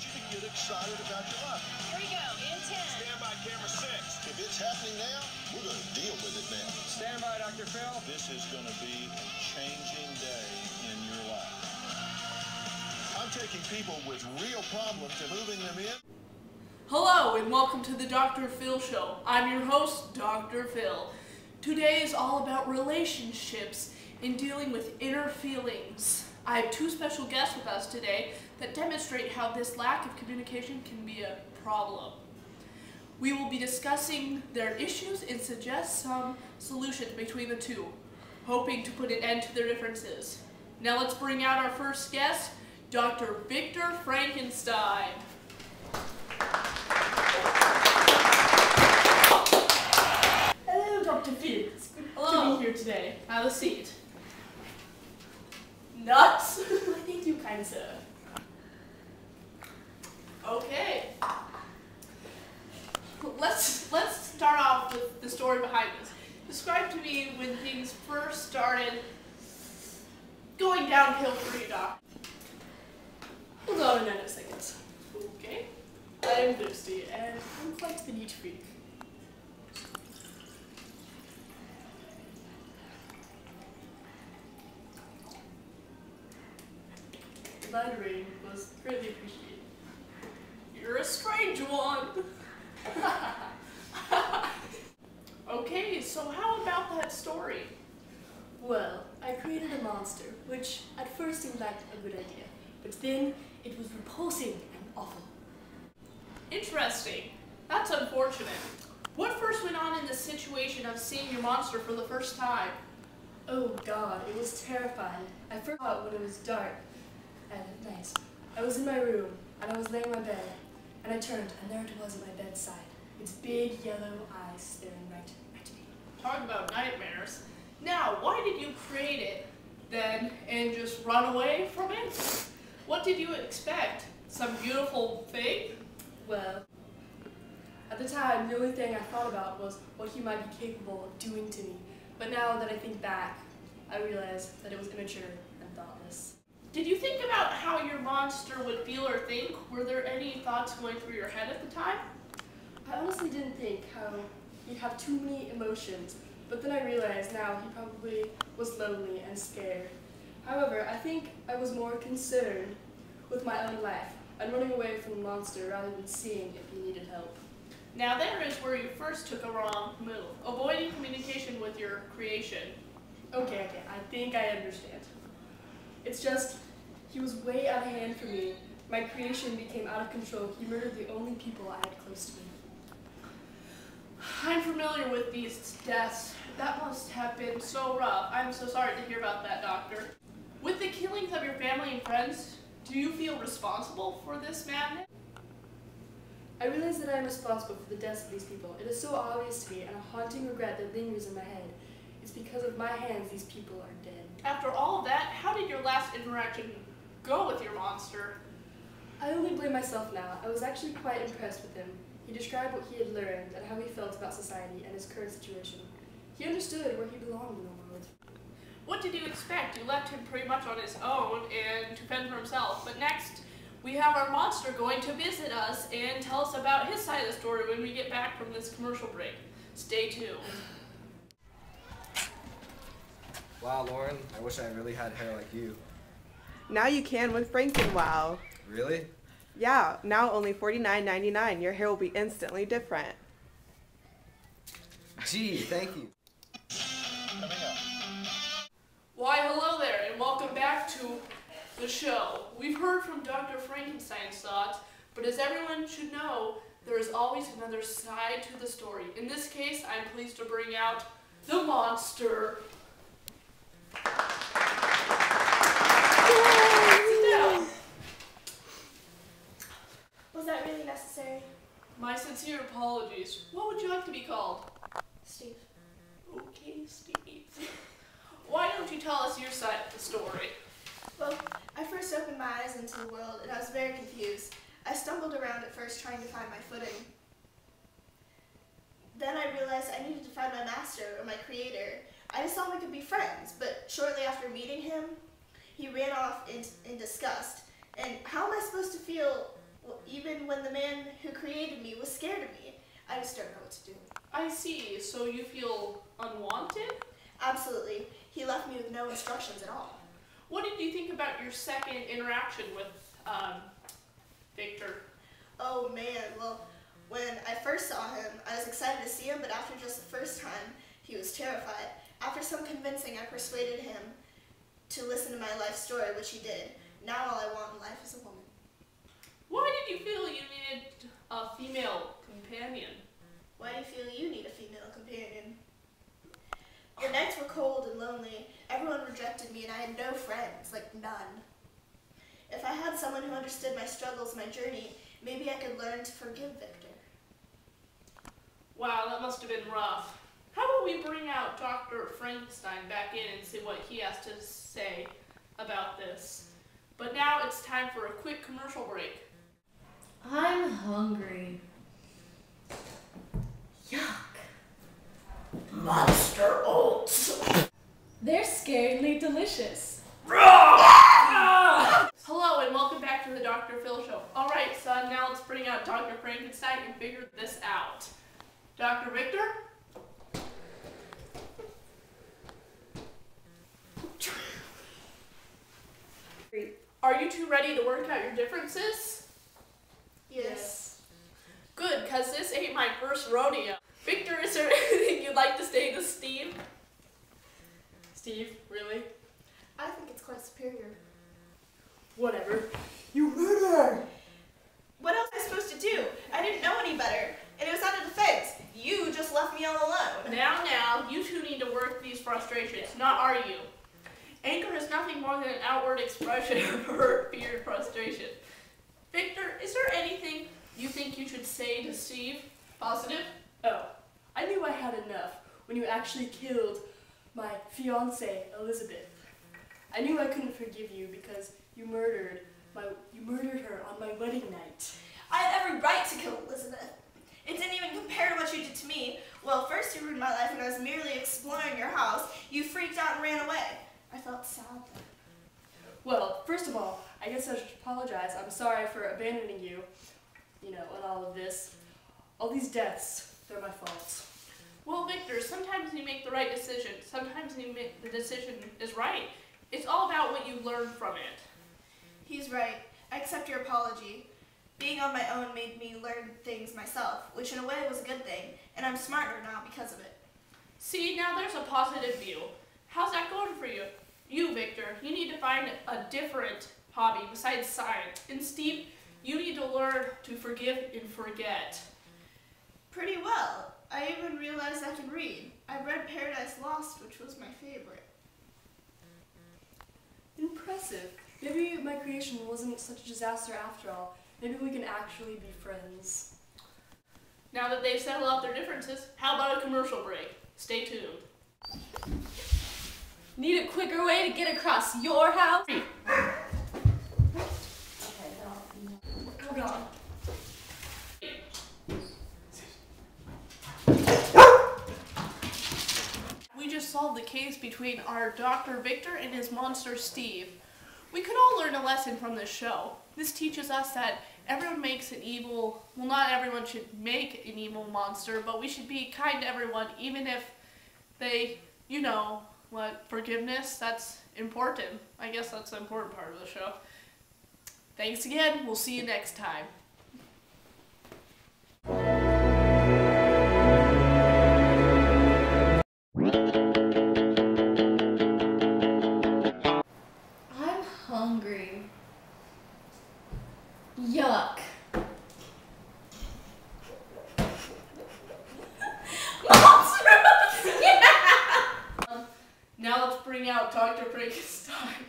you to get excited about your life. Here we go, in 10. Stand by, camera 6. If it's happening now, we're going to deal with it now. Stand by, Dr. Phil. This is going to be a changing day in your life. I'm taking people with real problems and moving them in. Hello and welcome to the Dr. Phil Show. I'm your host, Dr. Phil. Today is all about relationships and dealing with inner feelings. I have two special guests with us today that demonstrate how this lack of communication can be a problem. We will be discussing their issues and suggest some solutions between the two, hoping to put an end to their differences. Now let's bring out our first guest, Dr. Victor Frankenstein. Hello, Dr. Phil. It's good to be here today. Have a seat. Nuts? Why, thank you, kind sir. Okay. Let's start off with the story behind this. Describe to me when things first started going downhill for you, Doc. Hold on a second. Okay. I am thirsty, and I'm quite the neat freak. The library was greatly appreciated. You're a strange one. Okay, so how about that story? Well, I created a monster, which at first seemed like a good idea, but then it was repulsing and awful. Interesting. That's unfortunate. What first went on in the situation of seeing your monster for the first time? Oh God, it was terrifying. I first saw it when it was dark and at night. I was in my room, and I was laying in my bed, and I turned, and there it was at my bedside, its big yellow eyes staring right at me. Talk about nightmares. Now, why did you create it then and just run away from it? What did you expect? Some beautiful thing? Well, at the time, the only thing I thought about was what he might be capable of doing to me. But now that I think back, I realize that it was immature and thoughtless. Did you think about how your monster would feel or think? Were there any thoughts going through your head at the time? I honestly didn't think how he'd have too many emotions, but then I realized now he probably was lonely and scared. However, I think I was more concerned with my own life and running away from the monster rather than seeing if he needed help. Now there is where you first took a wrong move, avoiding communication with your creation. Okay, I think I understand. It's just, he was way out of hand for me. My creation became out of control. He murdered the only people I had close to me. I'm familiar with these deaths. That must have been so rough. I'm so sorry to hear about that, Doctor. With the killings of your family and friends, do you feel responsible for this madness? I realize that I am responsible for the deaths of these people. It is so obvious to me, and a haunting regret that lingers in my head. It's because of my hands these people are dead. After all of that, how did your last interaction go with your monster? I only blame myself now. I was actually quite impressed with him. He described what he had learned and how he felt about society and his current situation. He understood where he belonged in the world. What did you expect? You left him pretty much on his own and to fend for himself. But next, we have our monster going to visit us and tell us about his side of the story when we get back from this commercial break. Stay tuned. Wow, Lauren, I wish I really had hair like you. Now you can with FrankenWow. Really? Yeah, now only $49.99. Your hair will be instantly different. Gee, thank you. Coming up. Why, hello there, and welcome back to the show. We've heard from Dr. Frankenstein's thoughts, but as everyone should know, there is always another side to the story. In this case, I'm pleased to bring out the monster. Sit down. Was that really necessary? My sincere apologies. What would you like to be called? Steve. Okay, Steve. Why don't you tell us your side of the story? Well, I first opened my eyes into the world and I was very confused. I stumbled around at first trying to find my footing. Then I realized I needed to find my master or my creator. I just thought we could be friends, but shortly after meeting him, he ran off in disgust. And how am I supposed to feel even when the man who created me was scared of me. I just don't know what to do. I see. So you feel unwanted? Absolutely. He left me with no instructions at all. What did you think about your second interaction with Victor? Oh man, well, when I first saw him, I was excited to see him, but after just the first time, he was terrified. After some convincing, I persuaded him to listen to my life story, which he did. Now all I want in life is a woman. Why did you feel you needed a female companion? Why do you feel you need a female companion? The nights were cold and lonely. Everyone rejected me and I had no friends, like none. If I had someone who understood my struggles, my journey, maybe I could learn to forgive Victor. Wow, that must have been rough. How about we bring out Dr. Frankenstein back in and see what he has to say about this. But now it's time for a quick commercial break. I'm hungry. Yuck. Monster oats. They're scaringly delicious. Hello and welcome back to the Dr. Phil Show. Alright son, now let's bring out Dr. Frankenstein and figure this out. Dr. Victor? Are you two ready to work out your differences? Yes. Good, because this ain't my first rodeo. Victor, is there anything you'd like to say to Steve? Steve, really? I think it's quite superior. Whatever. You murderer! What else was I supposed to do? I didn't know any better. And it was out of defense. You just left me all alone. Now, you two need to work these frustrations, not argue. Anger is nothing more than an outward expression of hurt, fear, and frustration. Victor, is there anything you think you should say to Steve? Positive? Oh, I knew I had enough when you actually killed my fiancée, Elizabeth. I knew I couldn't forgive you because you murdered her on my wedding night. I had every right to kill Elizabeth. It didn't even compare to what you did to me. Well, first you ruined my life when I was merely exploring your house. You freaked out and ran away. I felt sad then. Well, first of all, I guess I should apologize. I'm sorry for abandoning you, and all of this. All these deaths, they're my fault. Well, Victor, sometimes you make the right decision. Sometimes the decision is right. It's all about what you learn from it. He's right. I accept your apology. Being on my own made me learn things myself, which in a way was a good thing, and I'm smarter now because of it. See, now there's a positive view. How's that going for you? You, Victor, you need to find a different hobby besides science. And Steve, you need to learn to forgive and forget. Pretty well. I even realized I can read. I read Paradise Lost, which was my favorite. Impressive. Maybe my creation wasn't such a disaster after all. Maybe we can actually be friends. Now that they've settled out their differences, how about a commercial break? Stay tuned. Need a quicker way to get across your house? Hold on. We just solved the case between our Dr. Victor and his monster Steve. We could all learn a lesson from this show. This teaches us that everyone makes an evil, well, not everyone should make an evil monster, but we should be kind to everyone, even if they, forgiveness, that's important. I guess that's the important part of the show. Thanks again. We'll see you next time. I'm hungry. Yuck. Now let's bring out Dr. Frankenstein.